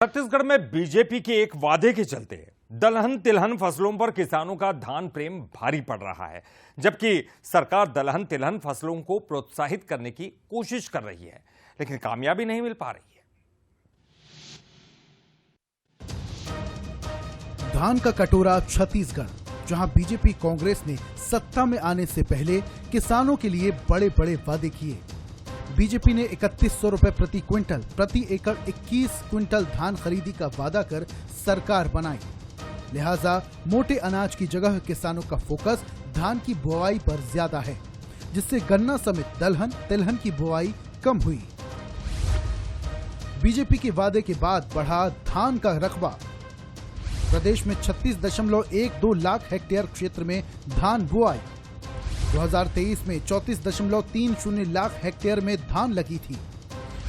छत्तीसगढ़ में बीजेपी के एक वादे के चलते दलहन तिलहन फसलों पर किसानों का धान प्रेम भारी पड़ रहा है, जबकि सरकार दलहन तिलहन फसलों को प्रोत्साहित करने की कोशिश कर रही है, लेकिन कामयाबी नहीं मिल पा रही है। धान का कटोरा छत्तीसगढ़, जहां बीजेपी कांग्रेस ने सत्ता में आने से पहले किसानों के लिए बड़े बड़े वादे किए। बीजेपी ने 3100 रुपए प्रति क्विंटल, प्रति एकड़ 21 क्विंटल धान खरीदी का वादा कर सरकार बनाई। लिहाजा मोटे अनाज की जगह किसानों का फोकस धान की बुआई पर ज्यादा है, जिससे गन्ना समेत दलहन तिलहन की बुआई कम हुई। बीजेपी के वादे के बाद बढ़ा धान का रकबा। प्रदेश में 36.12 लाख हेक्टेयर क्षेत्र में धान बुआई। 2023 में 34.30 लाख हेक्टेयर में धान लगी थी।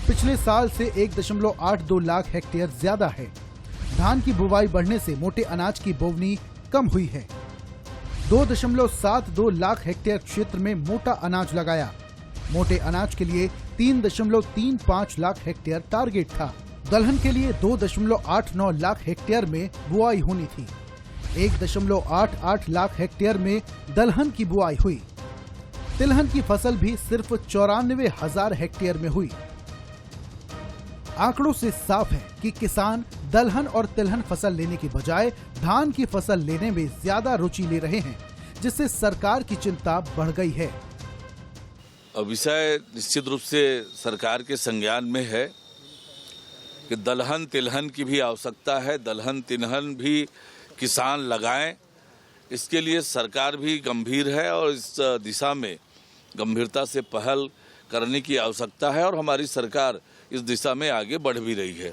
पिछले साल से 1.82 लाख हेक्टेयर ज्यादा है। धान की बुवाई बढ़ने से मोटे अनाज की बोवनी कम हुई है। 2.72 लाख हेक्टेयर क्षेत्र में मोटा अनाज लगाया। मोटे अनाज के लिए 3.35 लाख हेक्टेयर टारगेट था। दलहन के लिए 2.89 लाख हेक्टेयर में बुआई होनी थी। 1.88 लाख हेक्टेयर में दलहन की बुआई हुई। तिलहन की फसल भी सिर्फ 94,000 हेक्टेयर में हुई। आंकड़ों से साफ है कि किसान दलहन और तिलहन फसल लेने की बजाय धान की फसल लेने में ज्यादा रुचि ले रहे हैं, जिससे सरकार की चिंता बढ़ गई है। विषय निश्चित रूप से सरकार के संज्ञान में है कि दलहन तिलहन की भी आवश्यकता है। दलहन तिलहन भी किसान लगाएं, इसके लिए सरकार भी गंभीर है और इस दिशा में गंभीरता से पहल करने की आवश्यकता है और हमारी सरकार इस दिशा में आगे बढ़ भी रही है।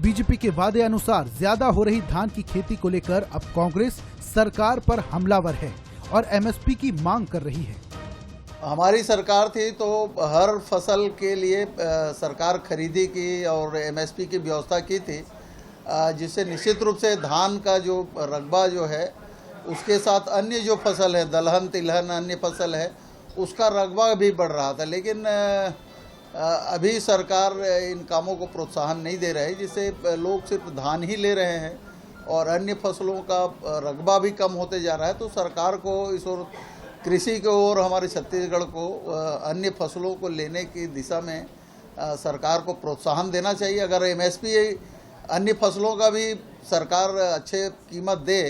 बीजेपी के वादे अनुसार ज्यादा हो रही धान की खेती को लेकर अब कांग्रेस सरकार पर हमलावर है और एमएसपी की मांग कर रही है। हमारी सरकार थी तो हर फसल के लिए सरकार खरीदी की और एमएसपी की व्यवस्था की थी, जिससे निश्चित रूप से धान का जो रकबा जो है उसके साथ अन्य जो फसल है दलहन तिलहन अन्य फसल है उसका रकबा भी बढ़ रहा था। लेकिन अभी सरकार इन कामों को प्रोत्साहन नहीं दे रही, जिससे लोग सिर्फ धान ही ले रहे हैं और अन्य फसलों का रकबा भी कम होते जा रहा है। तो सरकार को इस ओर कृषि को और हमारे छत्तीसगढ़ को अन्य फसलों को लेने की दिशा में सरकार को प्रोत्साहन देना चाहिए। अगर एमएसपी अन्य फसलों का भी सरकार अच्छे कीमत दे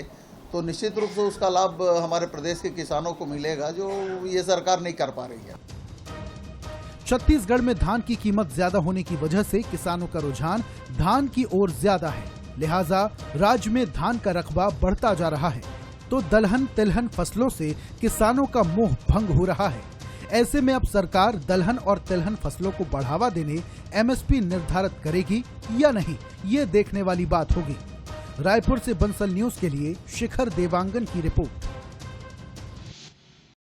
तो निश्चित रूप से उसका लाभ हमारे प्रदेश के किसानों को मिलेगा, जो ये सरकार नहीं कर पा रही है। छत्तीसगढ़ में धान की कीमत ज्यादा होने की वजह से किसानों का रुझान धान की ओर ज्यादा है। लिहाजा राज्य में धान का रकबा बढ़ता जा रहा है, तो दलहन तिलहन फसलों से किसानों का मोह भंग हो रहा है। ऐसे में अब सरकार दलहन और तिलहन फसलों को बढ़ावा देने एमएसपी निर्धारित करेगी या नहीं, ये देखने वाली बात होगी। रायपुर से बंसल न्यूज के लिए शिखर देवांगन की रिपोर्ट।